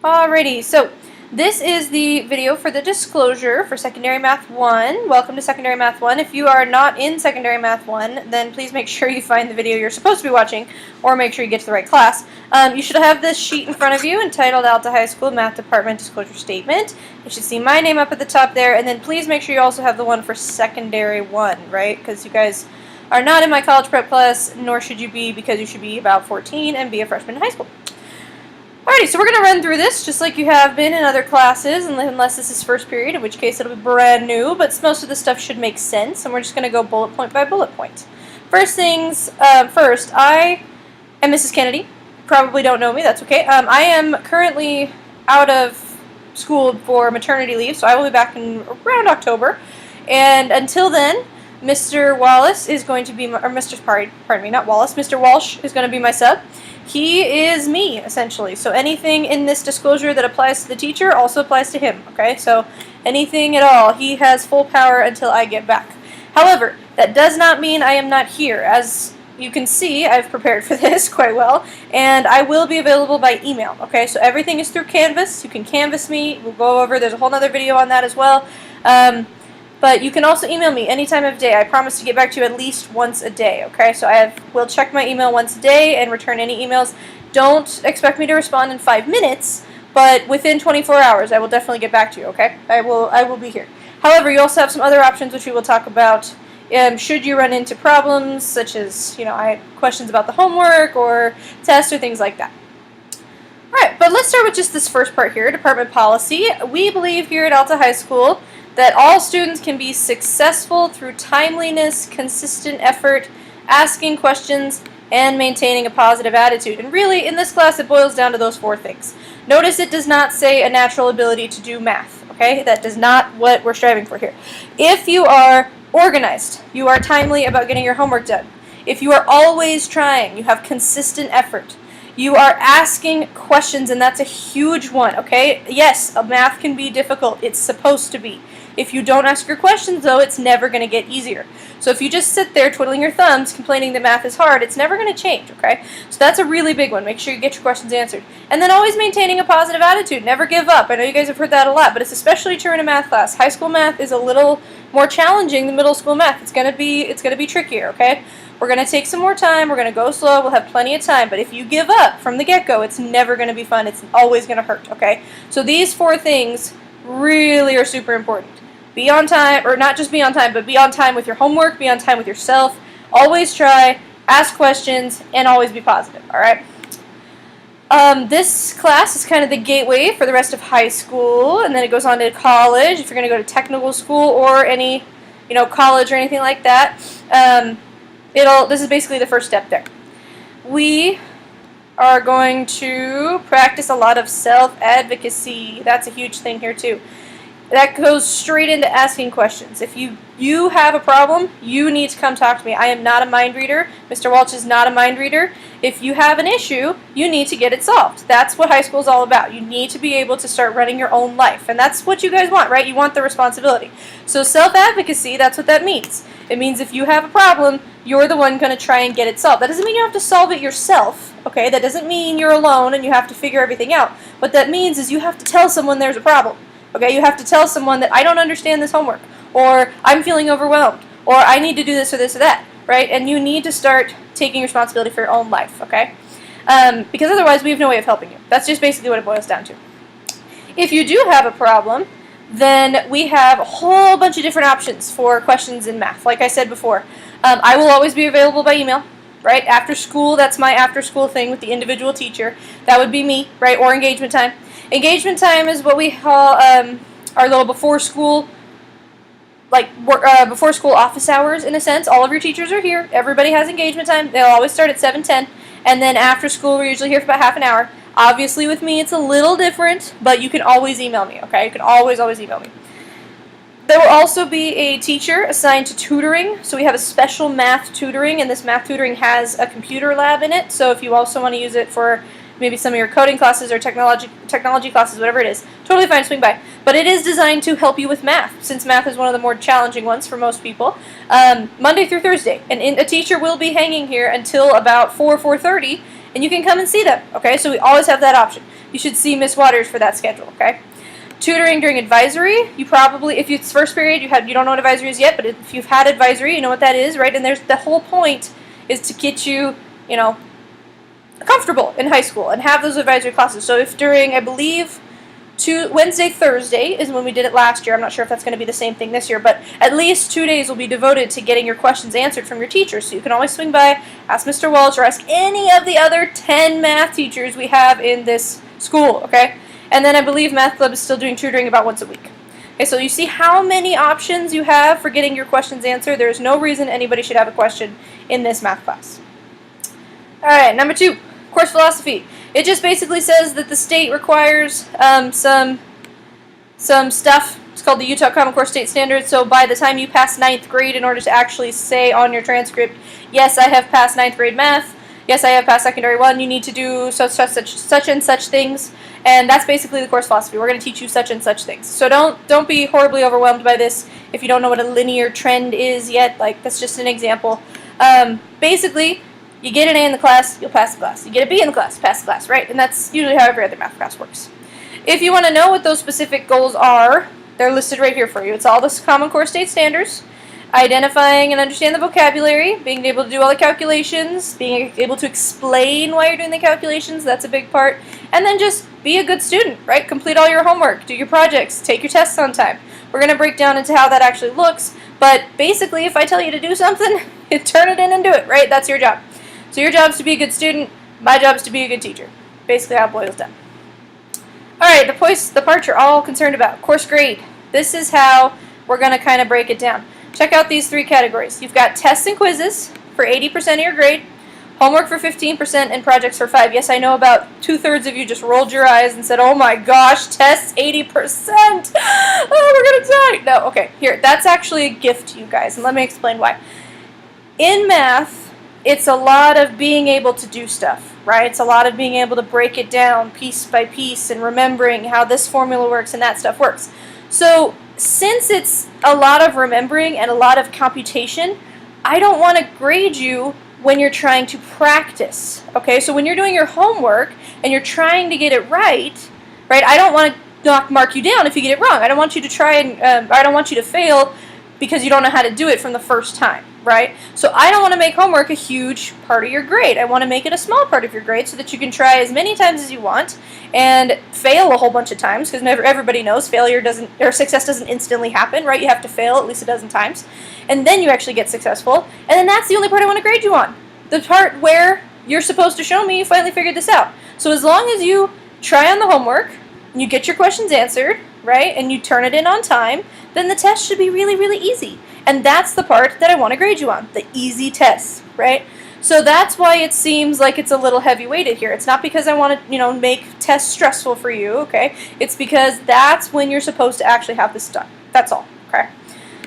Alrighty, so this is the video for the disclosure for Secondary Math 1. Welcome to Secondary Math 1. If you are not in Secondary Math 1, then please make sure you find the video you're supposed to be watching, or make sure you get to the right class. You should have this sheet in front of you entitled Alta High School Math Department Disclosure Statement. You should see my name up at the top there, and then please make sure you also have the one for Secondary 1, right? Because you guys are not in my college prep class, nor should you be, because you should be about 14 and be a freshman in high school. Alrighty, so we're going to run through this just like you have been in other classes, unless this is first period, in which case it'll be brand new, but most of the stuff should make sense, and we're just going to go bullet point by bullet point. First things first, I am Mrs. Kennedy. Probably don't know me, that's okay. I am currently out of school for maternity leave, so I will be back in around October, and until then, Mr. Wallace is going to be, Mr. Walsh is going to be my sub. He is me, essentially. So anything in this disclosure that applies to the teacher also applies to him, okay? So anything at all, he has full power until I get back. However, that does not mean I am not here. As you can see, I've prepared for this quite well, and I will be available by email, okay? So everything is through Canvas. You can Canvas me. We'll go over, there's a whole other video on that as well. But you can also email me any time of day. I promise to get back to you at least once a day, okay? So will check my email once a day and return any emails. Don't expect me to respond in 5 minutes, but within 24 hours I will definitely get back to you, okay? I will be here. However, you also have some other options which we will talk about should you run into problems such as, I have questions about the homework or tests or things like that. Alright, but let's start with just this first part here, department policy. We believe here at Alta High School that all students can be successful through timeliness, consistent effort, asking questions, and maintaining a positive attitude. And really, in this class, it boils down to those 4 things. Notice it does not say a natural ability to do math, okay? That is not what we're striving for here. If you are organized, you are timely about getting your homework done. If you are always trying, you have consistent effort. You are asking questions, and that's a huge one, okay? Yes, math can be difficult. It's supposed to be. If you don't ask your questions, though, it's never going to get easier. So if you just sit there twiddling your thumbs, complaining that math is hard, it's never going to change, okay? So that's a really big one. Make sure you get your questions answered. And then always maintaining a positive attitude. Never give up. I know you guys have heard that a lot, but it's especially true in a math class. High school math is a little more challenging than middle school math. It's going to be trickier, okay? We're going to take some more time. We're going to go slow. We'll have plenty of time. But if you give up from the get-go, it's never going to be fun. It's always going to hurt, okay? So these 4 things really are super important. Be on time, or not just be on time, but be on time with your homework, be on time with yourself. Always try, ask questions, and always be positive, all right? This class is kind of the gateway for the rest of high school, and then it goes on to college. If you're going to go to technical school or any, college or anything like that, this is basically the first step there. We are going to practice a lot of self-advocacy. That's a huge thing here too. That goes straight into asking questions. If you have a problem, you need to come talk to me. I am not a mind reader. Mr. Walsh is not a mind reader. If you have an issue, you need to get it solved. That's what high school is all about. You need to be able to start running your own life. And that's what you guys want, right? You want the responsibility. So self-advocacy, that's what that means. It means if you have a problem, you're the one going to try and get it solved. That doesn't mean you have to solve it yourself, okay? That doesn't mean you're alone and you have to figure everything out. What that means is you have to tell someone there's a problem. Okay, you have to tell someone that I don't understand this homework, or I'm feeling overwhelmed, or I need to do this or this or that, right? And you need to start taking responsibility for your own life, okay? Because otherwise we have no way of helping you. That's just basically what it boils down to. If you do have a problem, then we have a whole bunch of different options for questions in math. Like I said before, I will always be available by email, right? After school, that's my after school thing with the individual teacher. That would be me, right? Or engagement time. Engagement time is what we call our little before school office hours, in a sense. All of your teachers are here. Everybody has engagement time. They'll always start at 7:10, and then after school we're usually here for about half an hour. Obviously with me it's a little different, but you can always email me, okay? You can always email me. There will also be a teacher assigned to tutoring, so we have a special math tutoring, and this math tutoring has a computer lab in it, so if you also want to use it for maybe some of your coding classes or technology classes, whatever it is, totally fine, swing by. But it is designed to help you with math, since math is one of the more challenging ones for most people. Monday through Thursday, and a teacher will be hanging here until about 4:30, and you can come and see them, okay? So we always have that option. If you should see Miss Waters for that schedule, okay? Tutoring during advisory, you probably, if it's first period, you don't know what advisory is yet, but if you've had advisory, you know what that is, right? And there's the whole point is to get you, comfortable in high school and have those advisory classes. So if during, I believe, Wednesday, Thursday is when we did it last year. I'm not sure if that's going to be the same thing this year, but at least 2 days will be devoted to getting your questions answered from your teachers. So you can always swing by, ask Mr. Walsh, or ask any of the other 10 math teachers we have in this school, okay? And then I believe Math Club is still doing tutoring about once a week. Okay, so you see how many options you have for getting your questions answered. There's no reason anybody should have a question in this math class. All right, number 2, course philosophy. It just basically says that the state requires some stuff. It's called the Utah Common Core State Standards. So by the time you pass 9th grade, in order to actually say on your transcript, yes, I have passed 9th grade math, yes, I have passed secondary 1, you need to do such and such things. And that's basically the course philosophy. We're going to teach you such and such things. So don't be horribly overwhelmed by this if you don't know what a linear trend is yet. Like, that's just an example. Basically, you get an A in the class, you'll pass the class. You get a B in the class, pass the class, right? And that's usually how every other math class works. If you want to know what those specific goals are, they're listed right here for you. It's all the Common Core State Standards, identifying and understand the vocabulary, being able to do all the calculations, being able to explain why you're doing the calculations, that's a big part, and then just be a good student, right? Complete all your homework, do your projects, take your tests on time. We're going to break down into how that actually looks, but basically if I tell you to do something, turn it in and do it, right? That's your job. So your job is to be a good student, my job is to be a good teacher. Basically how it boils down. Alright, the part you're all concerned about, course grade. This is how we're going to kind of break it down. Check out these 3 categories. You've got tests and quizzes for 80% of your grade, homework for 15%, and projects for 5%. Yes, I know about 2/3 of you just rolled your eyes and said, oh my gosh, tests 80%. Oh, we're going to die. No, okay, here, that's actually a gift to you guys, and let me explain why. In math, it's a lot of being able to do stuff, right? It's a lot of being able to break it down piece by piece and remembering how this formula works and that stuff works. So since it's a lot of remembering and a lot of computation, I don't want to grade you when you're trying to practice, okay? So when you're doing your homework and you're trying to get it right, I don't want to not mark you down if you get it wrong. I don't want you to try and, I don't want you to fail because you don't know how to do it from the first time, right? So I don't want to make homework a huge part of your grade. I want to make it a small part of your grade so that you can try as many times as you want and fail a whole bunch of times, because everybody knows success doesn't instantly happen, right? You have to fail at least a dozen times, and then you actually get successful, and then that's the only part I want to grade you on. The part where you're supposed to show me you finally figured this out. So as long as you try on the homework, and you get your questions answered, right, and you turn it in on time, then the test should be really, really easy. And that's the part that I want to grade you on, the easy tests, right? So that's why it seems like it's a little heavy-weighted here. It's not because I want to, make tests stressful for you, okay? It's because that's when you're supposed to actually have this done. That's all, okay?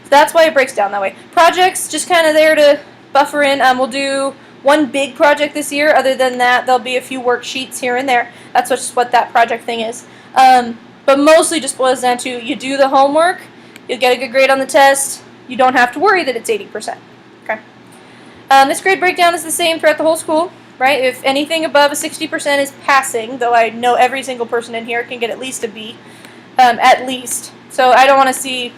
So that's why it breaks down that way. Projects, just kind of there to buffer in. We'll do one big project this year. Other than that, there'll be a few worksheets here and there. That's just what that project thing is. But mostly just boils down to you do the homework, you'll get a good grade on the test, you don't have to worry that it's 80%. Okay. This grade breakdown is the same throughout the whole school, right? If anything above a 60% is passing, though I know every single person in here can get at least a B, at least. So I don't want to see,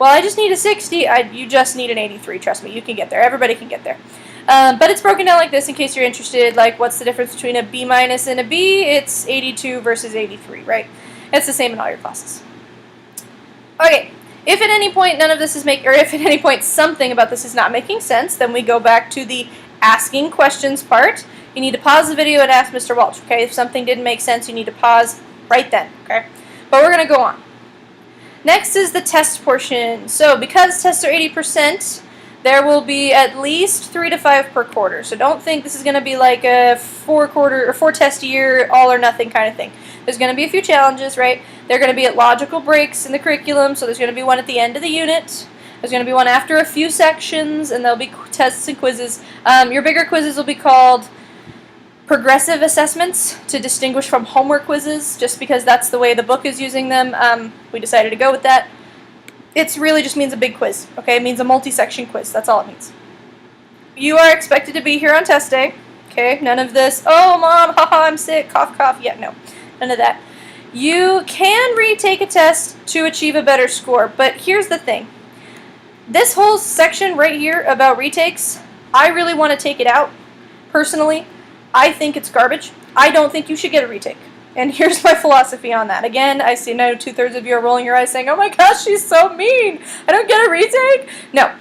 well, I just need a 60. You just need an 83. Trust me, you can get there. Everybody can get there. But it's broken down like this in case you're interested. Like, what's the difference between a B- and a B? It's 82 versus 83, right? It's the same in all your classes. Okay. If at any point none of this is if at any point something about this is not making sense, then we go back to the asking questions part. You need to pause the video and ask Mr. Walsh, okay? If something didn't make sense, you need to pause right then, okay? But we're going to go on. Next is the test portion. So because tests are 80%, there will be at least 3 to 5 per quarter. So don't think this is going to be like a 4 test a year, all or nothing kind of thing. There's going to be a few challenges, right? They're going to be at logical breaks in the curriculum, so there's going to be one at the end of the unit. There's going to be one after a few sections, and there'll be tests and quizzes. Your bigger quizzes will be called progressive assessments to distinguish from homework quizzes, just because that's the way the book is using them. We decided to go with that. It really just means a big quiz, okay? It means a multi-section quiz. That's all it means. You are expected to be here on test day, okay? None of this, oh, Mom, haha, I'm sick, cough, cough. Yeah, no. None of that. You can retake a test to achieve a better score, but here's the thing. This whole section right here about retakes, I really want to take it out. Personally, I think it's garbage. I don't think you should get a retake. And here's my philosophy on that. Again, I see now 2/3 of you are rolling your eyes saying, oh my gosh, she's so mean. I don't get a retake. No.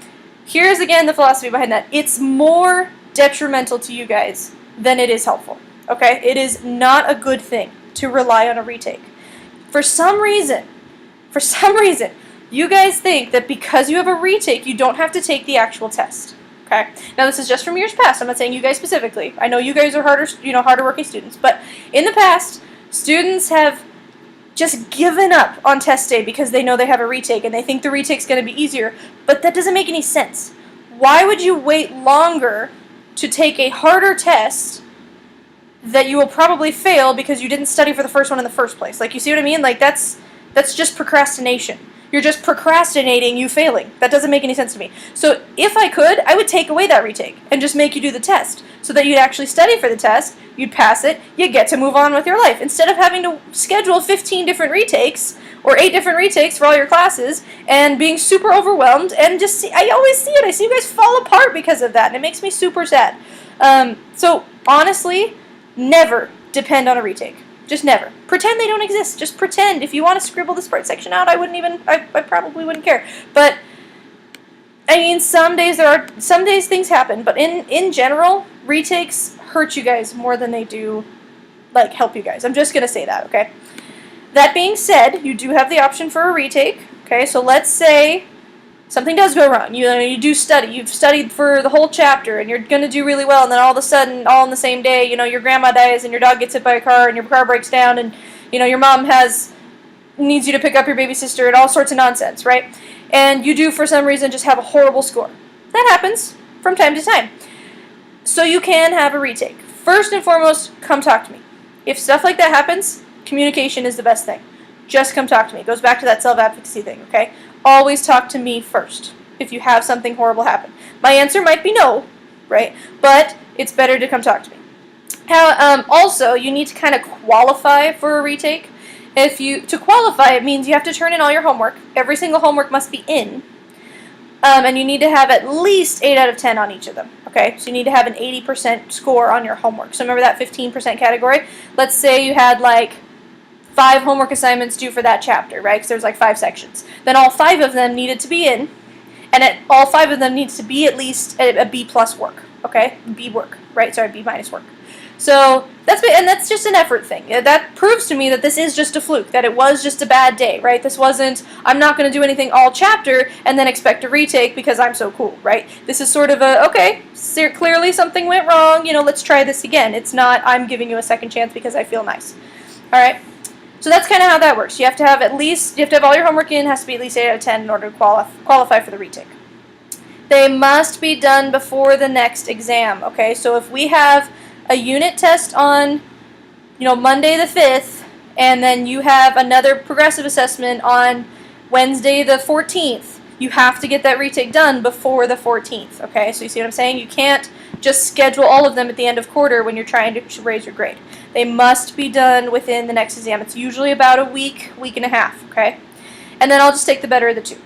Here's again the philosophy behind that. It's more detrimental to you guys than it is helpful. Okay? It is not a good thing to rely on a retake. For some reason, you guys think that because you have a retake, you don't have to take the actual test. Okay? Now this is just from years past. I'm not saying you guys specifically. I know you guys are harder working students, but in the past, students have just given up on test day because they know they have a retake and they think the retake's going to be easier, but that doesn't make any sense. Why would you wait longer to take a harder test that you will probably fail because you didn't study for the first one in the first place? Like, you see what I mean? Like, that's just procrastination. You're just procrastinating you failing. That doesn't make any sense to me. So if I could, I would take away that retake and just make you do the test so that you'd actually study for the test, you'd pass it, you get to move on with your life. Instead of having to schedule 15 different retakes or 8 different retakes for all your classes and being super overwhelmed and just see, I always see it. I see you guys fall apart because of that, and it makes me super sad. So honestly, never depend on a retake. Just never. Pretend they don't exist. Just pretend. If you want to scribble this part section out, I probably wouldn't care. But, I mean, some days things happen, but in general, retakes hurt you guys more than they do, like, help you guys. I'm just going to say that, okay? That being said, you do have the option for a retake, okay? So let's say something does go wrong. You do study. You've studied for the whole chapter, and you're going to do really well, and then all of a sudden, all on the same day, your grandma dies, and your dog gets hit by a car, and your car breaks down, and, your mom needs you to pick up your baby sister, and all sorts of nonsense, right? And you do, for some reason, just have a horrible score. That happens from time to time. So you can have a retake. First and foremost, come talk to me. If stuff like that happens, communication is the best thing. Just come talk to me. It goes back to that self-advocacy thing, okay? Always talk to me first if you have something horrible happen. My answer might be no, right? But it's better to come talk to me. Also, you need to kind of qualify for a retake. To qualify, it means you have to turn in all your homework. Every single homework must be in. And you need to have at least 8 out of 10 on each of them, okay? So you need to have an 80% score on your homework. So remember that 15% category? Let's say you had, like, 5 homework assignments due for that chapter, right? Because there's like 5 sections. Then all 5 of them needed to be in, and all 5 of them needs to be at least a B plus work, okay? B work, right? Sorry, B minus work. So that's just an effort thing. That proves to me that this is just a fluke, that it was just a bad day, right? This wasn't, I'm not going to do anything all chapter and then expect a retake because I'm so cool, right? This is sort of okay, clearly something went wrong, let's try this again. It's not, I'm giving you a second chance because I feel nice. All right? So that's kind of how that works. You have to have all your homework in, has to be at least 8 out of 10 in order to qualify for the retake. They must be done before the next exam, okay? So if we have a unit test on, Monday the 5th, and then you have another progressive assessment on Wednesday the 14th, you have to get that retake done before the 14th, okay? So you see what I'm saying? You can't just schedule all of them at the end of quarter when you're trying to raise your grade. They must be done within the next exam. It's usually about a week and a half, okay? And then I'll just take the better of the two.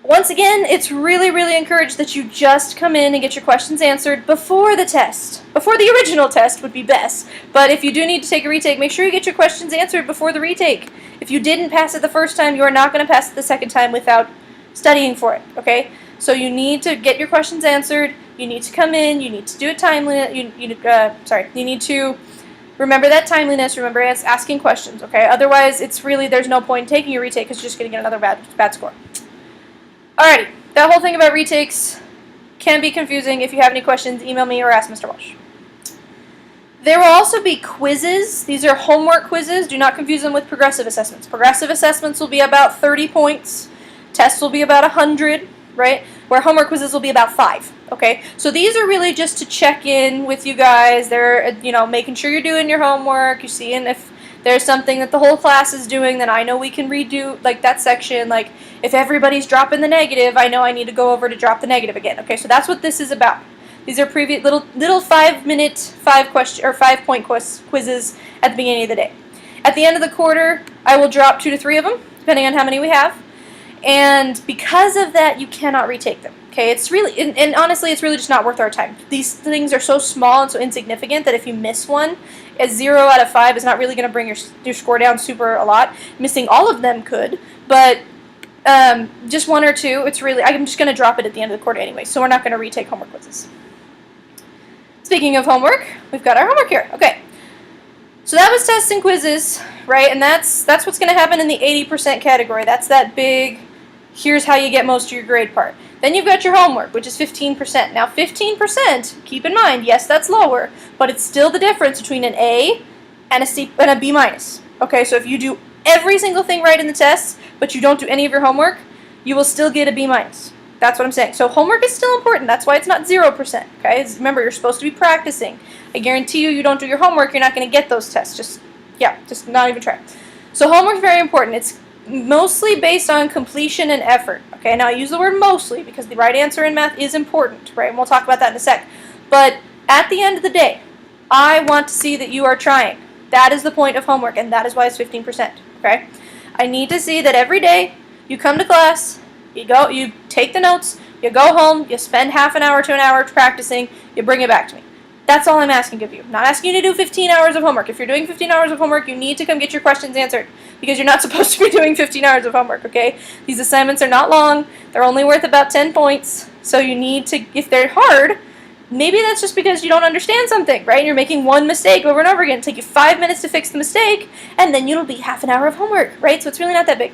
Once again, it's really, really encouraged that you just come in and get your questions answered before the test. Before the original test would be best. But if you do need to take a retake, make sure you get your questions answered before the retake. If you didn't pass it the first time, you are not going to pass it the second time without studying for it, okay? So you need to get your questions answered. You need to come in. You need to do a timeliness. You need to remember that timeliness. Remember asking questions, okay? Otherwise, there's no point in taking a retake because you're just going to get another bad score. Alrighty, that whole thing about retakes can be confusing. If you have any questions, email me or ask Mr. Walsh. There will also be quizzes. These are homework quizzes. Do not confuse them with progressive assessments. Progressive assessments will be about 30 points. Tests will be about 100, right? Where homework quizzes will be about 5, okay? So these are really just to check in with you guys. They're, making sure you're doing your homework. You're seeing if there's something that the whole class is doing, then I know we can redo, like, that section. Like, if everybody's dropping the negative, I know I need to go over to drop the negative again. Okay, so that's what this is about. These are previous little 5-minute, 5-question or 5-point quizzes at the beginning of the day. At the end of the quarter, I will drop 2 to 3 of them, depending on how many we have. And because of that, you cannot retake them. Okay, it's really, and honestly, it's really just not worth our time. These things are so small and so insignificant that if you miss one, a 0 out of 5 is not really going to bring your score down super a lot. Missing all of them could, but just 1 or 2, it's really, I'm just going to drop it at the end of the quarter anyway, so we're not going to retake homework quizzes. Speaking of homework, we've got our homework here. Okay, so that was tests and quizzes, right? And that's what's going to happen in the 80% category. That's that big, here's how you get most of your grade part. Then you've got your homework, which is 15%. Now 15%, keep in mind, yes, that's lower, but it's still the difference between an A and a C and a B minus. Okay, so if you do every single thing right in the tests, but you don't do any of your homework, you will still get a B minus. That's what I'm saying. So homework is still important. That's why it's not 0%. Okay, remember, you're supposed to be practicing. I guarantee you don't do your homework, you're not going to get those tests. Just not even try. So homework is very important. It's mostly based on completion and effort. Okay, now I use the word mostly because the right answer in math is important, right? And we'll talk about that in a sec. But at the end of the day, I want to see that you are trying. That is the point of homework, and that is why it's 15%. Okay, I need to see that every day you come to class, you take the notes, you go home, you spend half an hour to an hour practicing, you bring it back to me. That's all I'm asking of you. I'm not asking you to do 15 hours of homework. If you're doing 15 hours of homework, you need to come get your questions answered because you're not supposed to be doing 15 hours of homework, okay? These assignments are not long. They're only worth about 10 points. So you need to, if they're hard, maybe that's just because you don't understand something, right? You're making one mistake over and over again. It'll take you 5 minutes to fix the mistake, and then it'll be half an hour of homework, right? So it's really not that big.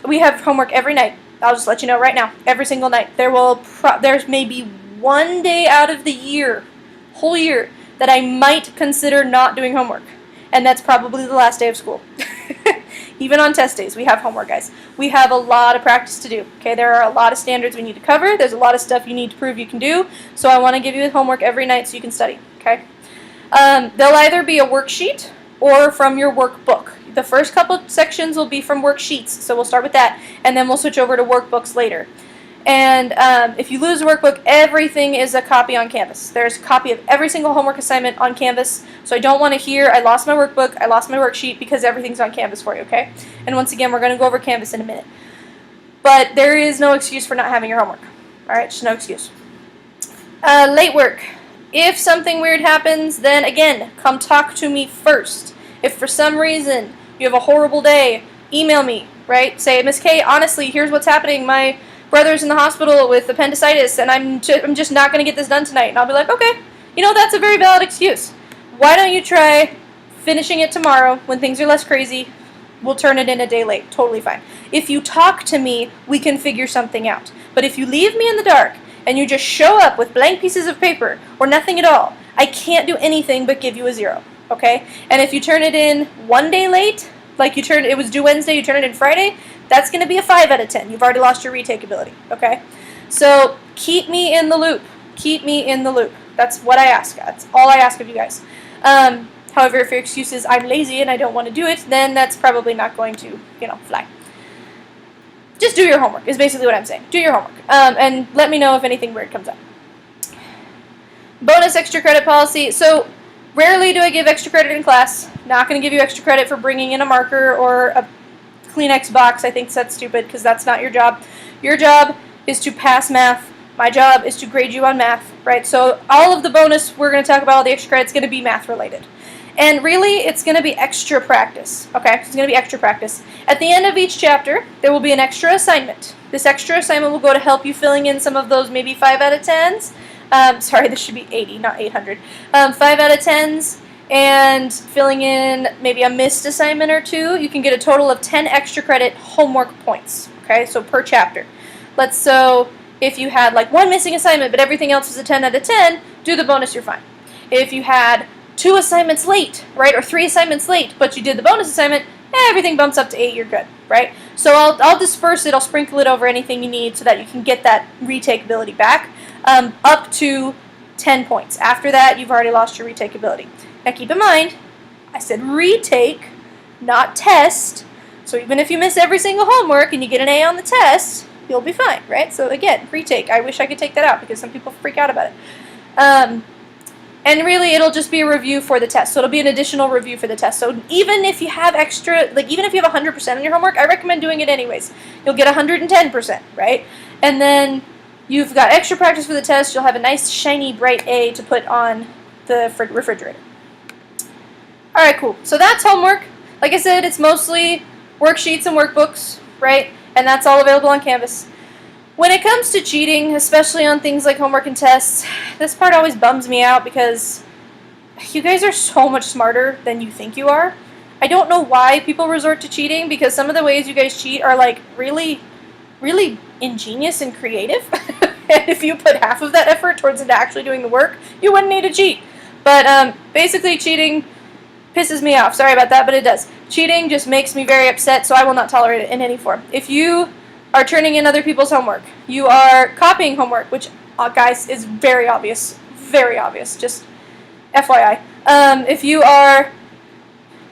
We have homework every night. I'll just let you know right now. Every single night. There's maybe one day out of the whole year, that I might consider not doing homework. And that's probably the last day of school. Even on test days, we have homework, guys. We have a lot of practice to do. Okay, there are a lot of standards we need to cover. There's a lot of stuff you need to prove you can do. So I want to give you homework every night so you can study. Okay. They'll either be a worksheet or from your workbook. The first couple sections will be from worksheets, so we'll start with that, and then we'll switch over to workbooks later. And if you lose a workbook, everything is a copy on Canvas. There's a copy of every single homework assignment on Canvas, so I don't want to hear, I lost my workbook, I lost my worksheet, because everything's on Canvas for you, okay? And once again, we're going to go over Canvas in a minute. But there is no excuse for not having your homework. Alright, just no excuse. Late work. If something weird happens, then again, come talk to me first. If for some reason you have a horrible day, email me, right? Say, Miss K, honestly, here's what's happening. My brother's in the hospital with appendicitis, and I'm just not going to get this done tonight. And I'll be like, okay, that's a very valid excuse. Why don't you try finishing it tomorrow when things are less crazy? We'll turn it in a day late. Totally fine. If you talk to me, we can figure something out. But if you leave me in the dark and you just show up with blank pieces of paper or nothing at all, I can't do anything but give you a 0. Okay? And if you turn it in one day late, like it was due Wednesday, you turn it in Friday, that's going to be a 5 out of 10. You've already lost your retake ability. Okay? So keep me in the loop. Keep me in the loop. That's what I ask. That's all I ask of you guys. However, if your excuse is I'm lazy and I don't want to do it, then that's probably not going to, fly. Just do your homework is basically what I'm saying. Do your homework. And let me know if anything weird comes up. Bonus extra credit policy. So rarely do I give extra credit in class. Not going to give you extra credit for bringing in a marker or a Kleenex box. I think that's stupid because that's not your job. Your job is to pass math. My job is to grade you on math, right? So all of the bonus we're going to talk about, all the extra credit, is going to be math related. And really, it's going to be extra practice, okay? It's going to be extra practice. At the end of each chapter, there will be an extra assignment. This extra assignment will go to help you filling in some of those maybe 5 out of 10s. Sorry, this should be 80, not 800. 5 out of 10s. And filling in maybe a missed assignment or 2, you can get a total of 10 extra credit homework points, okay, so per chapter. So if you had like 1 missing assignment but everything else was a 10 out of 10, do the bonus, you're fine. If you had 2 assignments late, right, or 3 assignments late, but you did the bonus assignment, everything bumps up to 8, you're good, right? So I'll disperse it, I'll sprinkle it over anything you need so that you can get that retake ability back, up to 10 points. After that, you've already lost your retake ability. Now keep in mind, I said retake, not test. So even if you miss every single homework and you get an A on the test, you'll be fine, right? So again, retake. I wish I could take that out because some people freak out about it. And really, it'll just be a review for the test. So it'll be an additional review for the test. So even if you have extra, like even if you have 100% on your homework, I recommend doing it anyways. You'll get 110%, right? And then you've got extra practice for the test. You'll have a nice, shiny, bright A to put on the refrigerator. All right, cool. So that's homework. Like I said, it's mostly worksheets and workbooks, right? And that's all available on Canvas. When it comes to cheating, especially on things like homework and tests, this part always bums me out because you guys are so much smarter than you think you are. I don't know why people resort to cheating because some of the ways you guys cheat are like really, really ingenious and creative. And if you put half of that effort towards into actually doing the work, you wouldn't need to cheat. But basically cheating pisses me off. Sorry about that, but it does. Cheating just makes me very upset, so I will not tolerate it in any form. If you are turning in other people's homework, you are copying homework, which, guys, is very obvious, just FYI. If you are,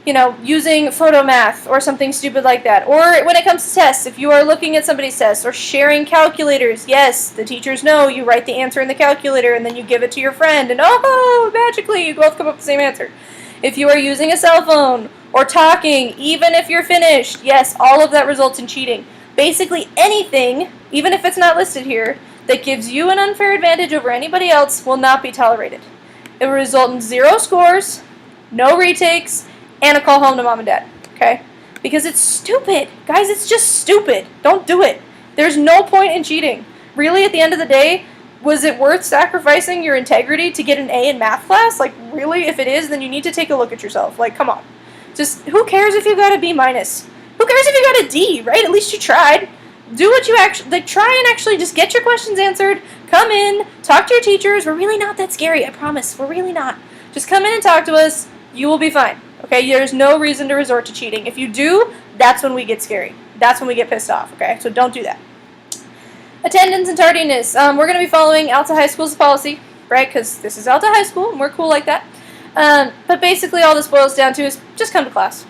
using photomath or something stupid like that, or when it comes to tests, if you are looking at somebody's tests or sharing calculators, yes, the teachers know you write the answer in the calculator and then you give it to your friend, and oh, magically, you both come up with the same answer. If you are using a cell phone or talking, even if you're finished, yes, all of that results in cheating. Basically anything, even if it's not listed here, that gives you an unfair advantage over anybody else will not be tolerated. It will result in 0 scores, no retakes, and a call home to mom and dad, okay? Because it's stupid. Guys, it's just stupid. Don't do it. There's no point in cheating. Really, at the end of the day, was it worth sacrificing your integrity to get an A in math class? Like, really? If it is, then you need to take a look at yourself. Like, come on. Just, who cares if you got a B minus? Who cares if you got a D, right? At least you tried. Do what you actually, try and actually just get your questions answered. Come in, talk to your teachers. We're really not that scary, I promise. We're really not. Just come in and talk to us. You will be fine, okay? There's no reason to resort to cheating. If you do, that's when we get scary. That's when we get pissed off, okay? So don't do that. Attendance and tardiness. We're going to be following Alta High School's policy, right? Because this is Alta High School, and we're cool like that. But basically all this boils down to is just come to class.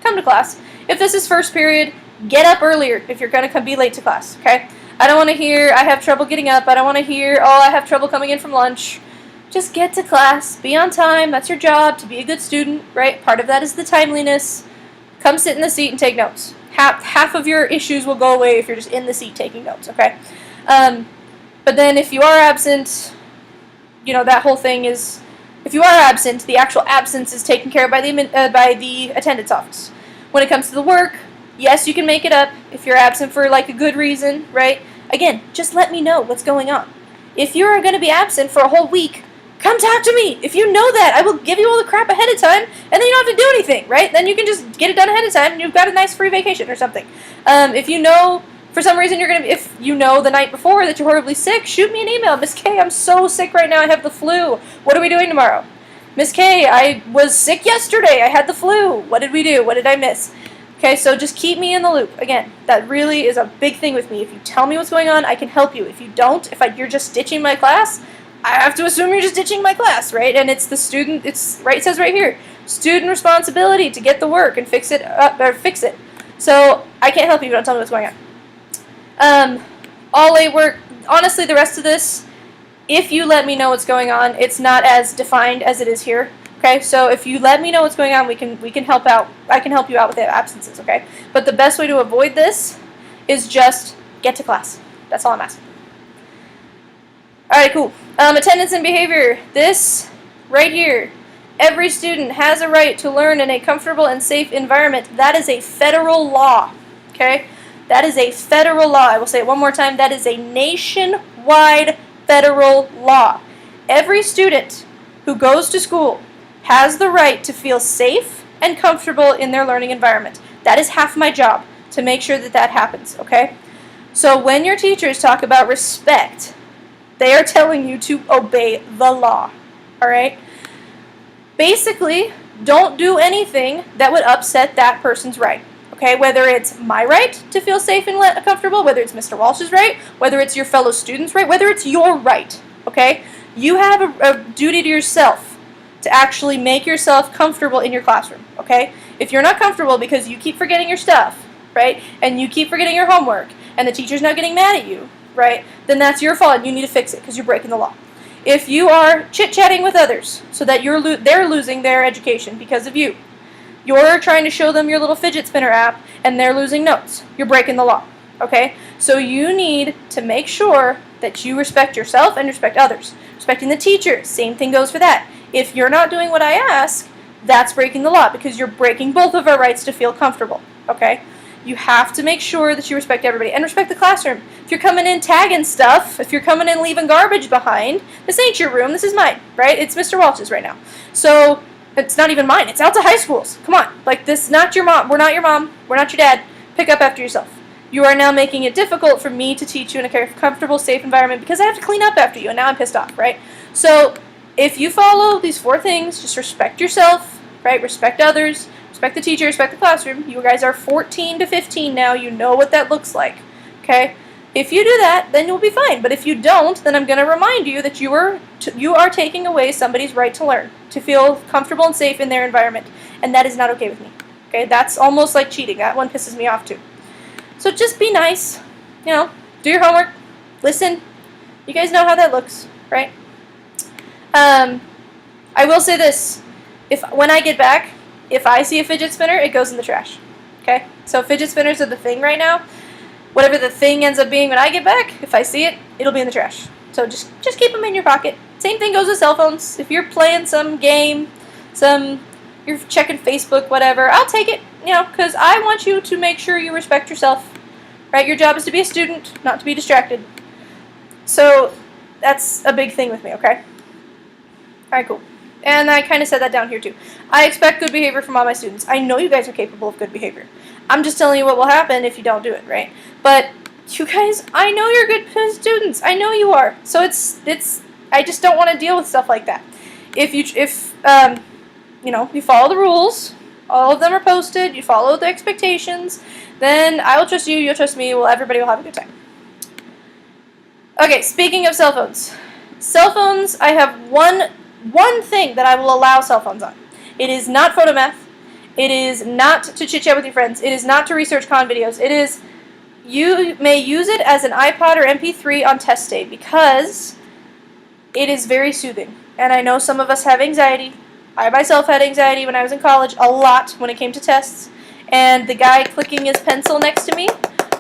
Come to class. If this is first period, get up earlier if you're going to be late to class, okay? I don't want to hear, I have trouble getting up. I don't want to hear, oh, I have trouble coming in from lunch. Just get to class. Be on time. That's your job, to be a good student, right? Part of that is the timeliness. Come sit in the seat and take notes. Half of your issues will go away if you're just in the seat taking notes, okay? But then if you are absent, that whole thing is, if you are absent, the actual absence is taken care of by the attendance office. When it comes to the work, yes, you can make it up if you're absent for like a good reason, right? Again, just let me know what's going on. If you're going to be absent for a whole week, come talk to me. If you know that, I will give you all the crap ahead of time, and then you don't have to do anything, right? Then you can just get it done ahead of time, and you've got a nice free vacation or something. If you know for some reason if you know the night before that you're horribly sick, shoot me an email. Miss K, I'm so sick right now. I have the flu. What are we doing tomorrow? Miss K, I was sick yesterday. I had the flu. What did we do? What did I miss? Okay, so just keep me in the loop. Again, that really is a big thing with me. If you tell me what's going on, I can help you. If you don't, you're just ditching my class, I have to assume you're just ditching my class, right? And it's the student, it says right here, student responsibility to get the work and fix it. So I can't help you if you don't tell me what's going on. All A work, honestly, the rest of this, if you let me know what's going on, it's not as defined as it is here. Okay, so if you let me know what's going on, we can help out. I can help you out with the absences, okay? But the best way to avoid this is just get to class. That's all I'm asking. All right, cool. Attendance and behavior. This right here. Every student has a right to learn in a comfortable and safe environment. That is a federal law, okay? That is a federal law. I will say it one more time. That is a nationwide federal law. Every student who goes to school has the right to feel safe and comfortable in their learning environment. That is half my job, to make sure that that happens, okay? So when your teachers talk about respect, they are telling you to obey the law, all right? Basically, don't do anything that would upset that person's right, okay? Whether it's my right to feel safe and comfortable, whether it's Mr. Walsh's right, whether it's your fellow student's right, whether it's your right, okay? You have a duty to yourself to actually make yourself comfortable in your classroom, okay? If you're not comfortable because you keep forgetting your stuff, right, and you keep forgetting your homework, and the teacher's now getting mad at you, right, then that's your fault and you need to fix it because you're breaking the law. If you are chit-chatting with others so that they're losing their education because of you, you're trying to show them your little fidget spinner app and they're losing notes, you're breaking the law, okay? So you need to make sure that you respect yourself and respect others. Respecting the teacher, same thing goes for that. If you're not doing what I ask, that's breaking the law because you're breaking both of our rights to feel comfortable, okay? You have to make sure that you respect everybody and respect the classroom. If you're coming in tagging stuff, if you're coming in leaving garbage behind, this ain't your room, this is mine, right? It's Mr. Walsh's right now. So it's not even mine, it's out to high schools. Come on, like this, not your mom, we're not your mom, we're not your dad. Pick up after yourself. You are now making it difficult for me to teach you in a comfortable, safe environment because I have to clean up after you, and now I'm pissed off, right? So if you follow these 4 things, just respect yourself, right? Respect others, respect the teacher, respect the classroom. You guys are 14 to 15 now. You know what that looks like, okay? If you do that, then you'll be fine. But if you don't, then I'm going to remind you that you are taking away somebody's right to learn, to feel comfortable and safe in their environment, and that is not okay with me, okay? That's almost like cheating. That one pisses me off too. So just be nice, you know, do your homework, listen. You guys know how that looks, right? I will say this. When I get back, if I see a fidget spinner, it goes in the trash, okay? So fidget spinners are the thing right now. Whatever the thing ends up being when I get back, if I see it, it'll be in the trash. So just keep them in your pocket. Same thing goes with cell phones. If you're playing some game, you're checking Facebook, whatever, I'll take it, you know, because I want you to make sure you respect yourself, right? Your job is to be a student, not to be distracted. So that's a big thing with me, okay? All right, cool. And I kind of said that down here too. I expect good behavior from all my students. I know you guys are capable of good behavior. I'm just telling you what will happen if you don't do it, right? But you guys, I know you're good students. I know you are. So I just don't want to deal with stuff like that. If you know, you follow the rules, all of them are posted, you follow the expectations, then I will trust you, you'll trust me, well, everybody will have a good time. Okay, speaking of cell phones. Cell phones, I have one thing that I will allow cell phones on. It is not photomath. It is not to chit-chat with your friends. It is not to research con videos. It is, you may use it as an iPod or MP3 on test day because it is very soothing. And I know some of us have anxiety. I myself had anxiety when I was in college a lot when it came to tests. And the guy clicking his pencil next to me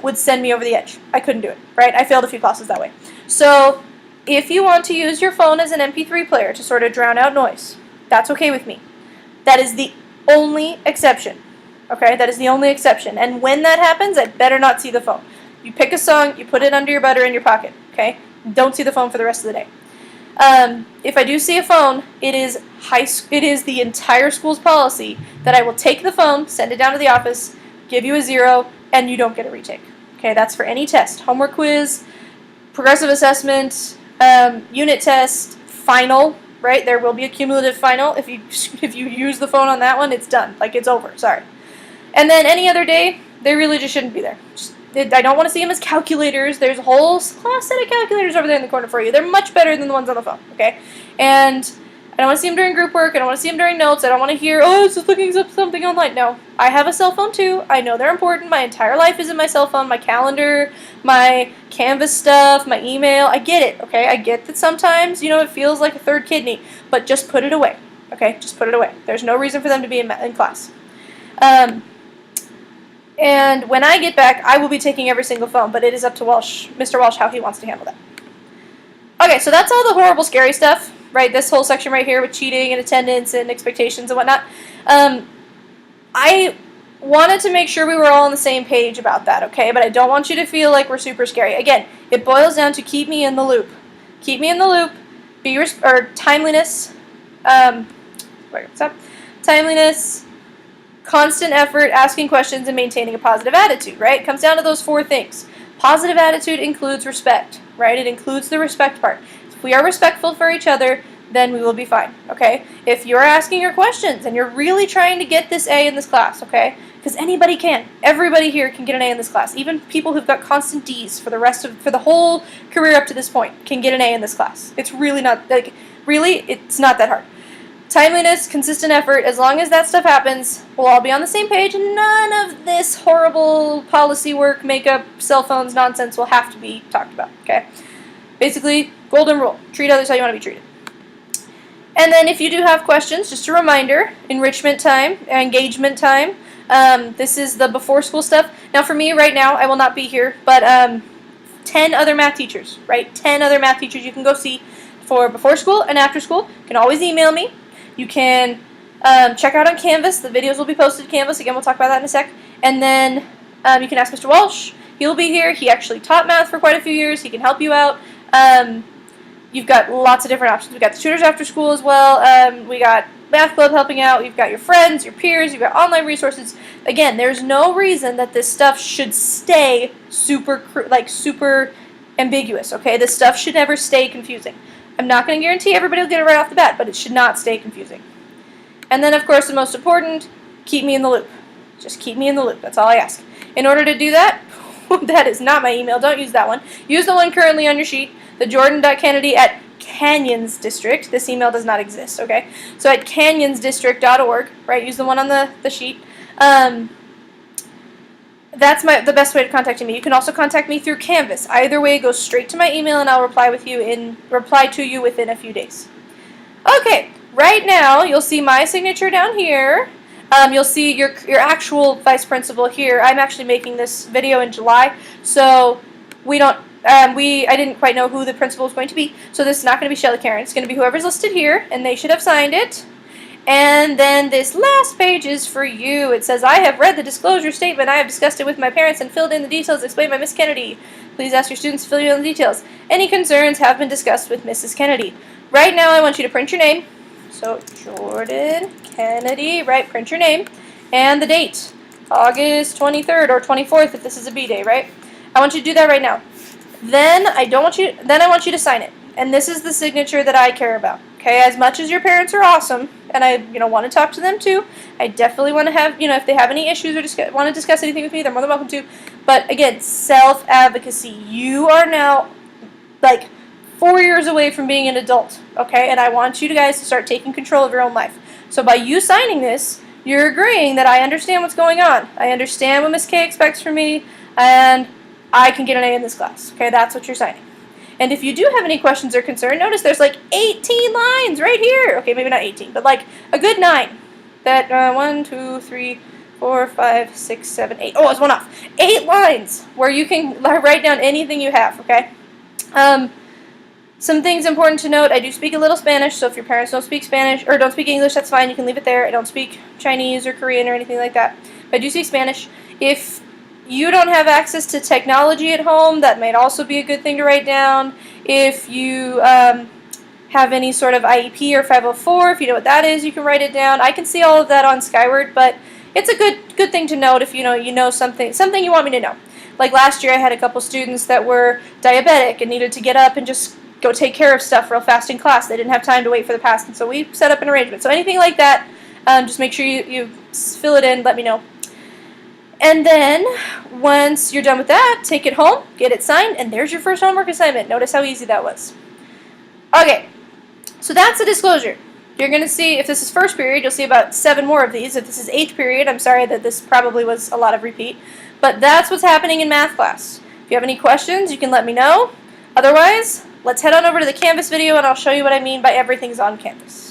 would send me over the edge. I couldn't do it, right? I failed a few classes that way. So if you want to use your phone as an MP3 player to sort of drown out noise, that's okay with me. That is the only exception, okay? That is the only exception. And when that happens, I better not see the phone. You pick a song, you put it under your bed or in your pocket, okay? Don't see the phone for the rest of the day. If I do see a phone, it is the entire school's policy that I will take the phone, send it down to the office, give you a 0, and you don't get a retake. Okay, that's for any test. Homework quiz, progressive assessment, unit test, final, right? There will be a cumulative final. If you use the phone on that one, it's done. Like, it's over. Sorry. And then any other day, they really just shouldn't be there. I don't want to see them as calculators. There's a whole class set of calculators over there in the corner for you. They're much better than the ones on the phone, okay? And I don't want to see them during group work. I don't want to see them during notes. I don't want to hear, oh, it's just looking up something online. No. I have a cell phone, too. I know they're important. My entire life is in my cell phone, my calendar, my Canvas stuff, my email. I get it, okay? I get that sometimes, you know, it feels like a third kidney. But just put it away, okay? Just put it away. There's no reason for them to be in class. And when I get back, I will be taking every single phone, but it is up to Mr. Walsh, how he wants to handle that. Okay, so that's all the horrible, scary stuff, right? This whole section right here with cheating and attendance and expectations and whatnot. I wanted to make sure we were all on the same page about that, okay? But I don't want you to feel like we're super scary. Again, it boils down to keep me in the loop. Keep me in the loop. Timeliness. What's up? Timeliness. Constant effort, asking questions, and maintaining a positive attitude, right? It comes down to those 4 things. Positive attitude includes respect, right? It includes the respect part. If we are respectful for each other, then we will be fine, okay? If you're asking your questions and you're really trying to get this A in this class, okay? Because anybody can. Everybody here can get an A in this class. Even people who've got constant D's for the whole career up to this point can get an A in this class. It's really not, it's not that hard. Timeliness, consistent effort, as long as that stuff happens, we'll all be on the same page, and none of this horrible policy work, makeup, cell phones nonsense will have to be talked about, okay? Basically, golden rule, treat others how you want to be treated. And then if you do have questions, just a reminder, enrichment time, engagement time, this is the before school stuff. Now for me right now, I will not be here, but 10 other math teachers, right? 10 other math teachers you can go see for before school and after school. You can always email me. You can check out on Canvas. The videos will be posted to Canvas. Again, we'll talk about that in a sec. And then you can ask Mr. Walsh. He'll be here. He actually taught math for quite a few years. He can help you out. You've got lots of different options. We've got the tutors after school as well. We got math club helping out. You've got your friends, your peers. You've got online resources. Again, there's no reason that this stuff should stay super ambiguous, okay? This stuff should never stay confusing. I'm not going to guarantee everybody will get it right off the bat, but it should not stay confusing. And then, of course, the most important, keep me in the loop. Just keep me in the loop. That's all I ask. In order to do that, that is not my email. Don't use that one. Use the one currently on your sheet, the jordan.kennedy@Canyons District. This email does not exist, okay? So at canyonsdistrict.org, right? Use the one on the sheet. That's the best way to contact me. You can also contact me through Canvas. Either way, go straight to my email, and I'll reply to you within a few days. Okay, right now you'll see my signature down here. You'll see your actual vice principal here. I'm actually making this video in July, so I didn't quite know who the principal was going to be. So this is not going to be Shelly Karen. It's going to be whoever's listed here, and they should have signed it. And then this last page is for you. It says, I have read the disclosure statement. I have discussed it with my parents and filled in the details explained by Miss Kennedy. Please ask your students to fill in the details. Any concerns have been discussed with Mrs. Kennedy. Right now, I want you to print your name. So, Jordan Kennedy, right? Print your name. And the date. August 23rd or 24th if this is a B day, right? I want you to do that right now. Then I want you to sign it. And this is the signature that I care about. Okay, as much as your parents are awesome, and I want to talk to them too, I definitely want to have, if they have any issues or want to discuss anything with me, they're more than welcome to. But again, self-advocacy. You are now like 4 years away from being an adult, okay? And I want you guys to start taking control of your own life. So by you signing this, you're agreeing that I understand what's going on. I understand what Miss K expects from me, and I can get an A in this class. Okay, that's what you're signing. And if you do have any questions or concern, notice there's like 18 lines right here. Okay, maybe not 18, but like a good 9. That 1, 2, 3, 4, 5, 6, 7, 8. Oh, it's one off. 8 lines where you can write down anything you have, okay? Some things important to note. I do speak a little Spanish, so if your parents don't speak Spanish or don't speak English, that's fine. You can leave it there. I don't speak Chinese or Korean or anything like that. But I do speak Spanish. If you don't have access to technology at home, that might also be a good thing to write down. If you have any sort of IEP or 504, if you know what that is, you can write it down. I can see all of that on Skyward, but it's a good thing to note if you know something you want me to know. Like last year I had a couple students that were diabetic and needed to get up and just go take care of stuff real fast in class. They didn't have time to wait for the pass, and so we set up an arrangement. So anything like that, just make sure you fill it in, let me know. And then, once you're done with that, take it home, get it signed, and there's your first homework assignment. Notice how easy that was. Okay, so that's a disclosure. You're going to see, if this is first period, you'll see about 7 more of these. If this is 8th period, I'm sorry that this probably was a lot of repeat. But that's what's happening in math class. If you have any questions, you can let me know. Otherwise, let's head on over to the Canvas video, and I'll show you what I mean by everything's on Canvas.